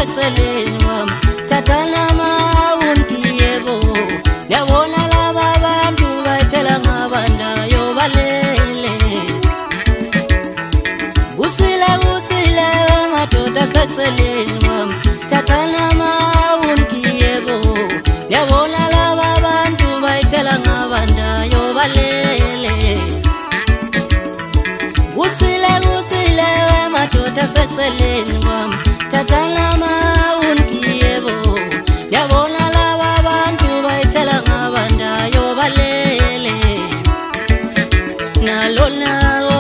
seceleni wami thathana mawunki yebo yabona laba bantu bayithela ngabandayo balele usile madoda seceleni wami thathana mawunki yebo yabona laba bantu bayithela ngabandayo balele usile madoda seceleni wami thathana mawunki yebo yabona laba bantu bayithela ngabandayo balele nalona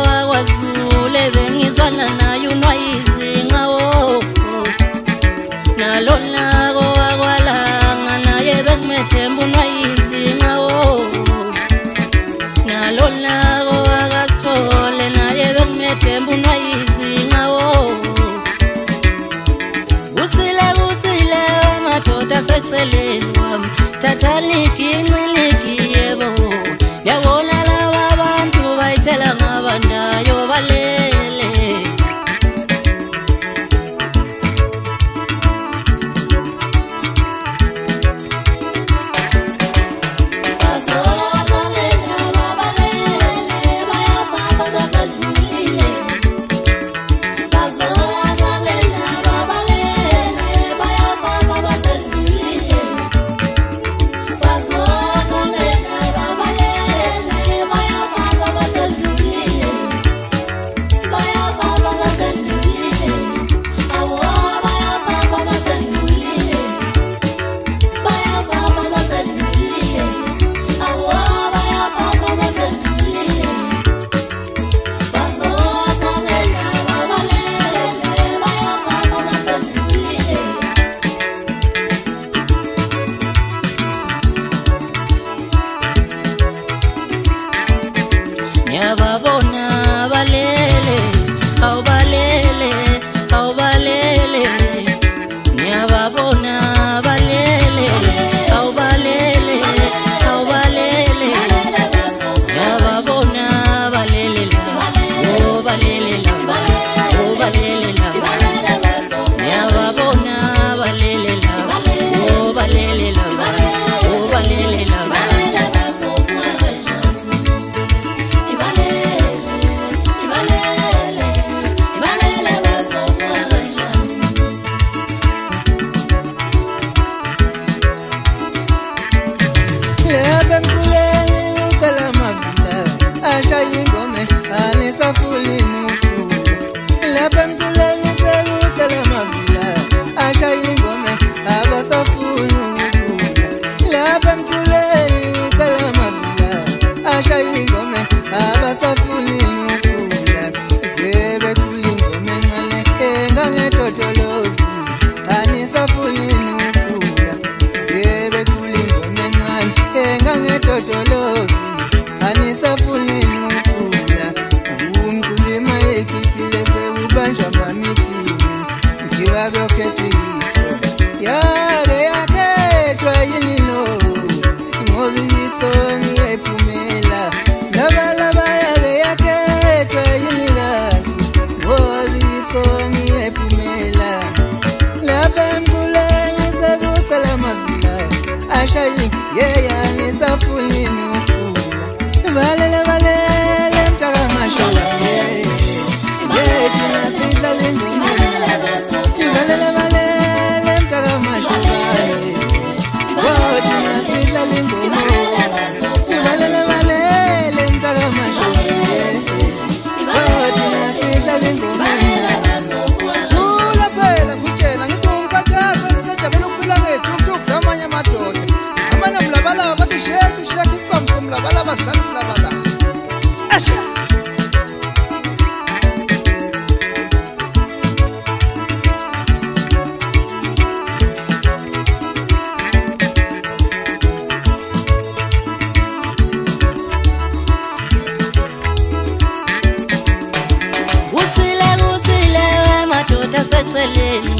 wakwazule bengizwana naye unwayizinga wo nalona wakwalanga naye bekumethemba unwayizinga wo nalona wakasithole naye bekumethemba unwayizinga wo usile madoda seceleni wami thathaliki inciliki yebo yabona laba bantu bayithela ngabandayo balele Nyababona balele au balele au balele nyababona balele au balele au balele nyababona balele o balele la o balele la nyababona balele la o balele la o balele la Seceleni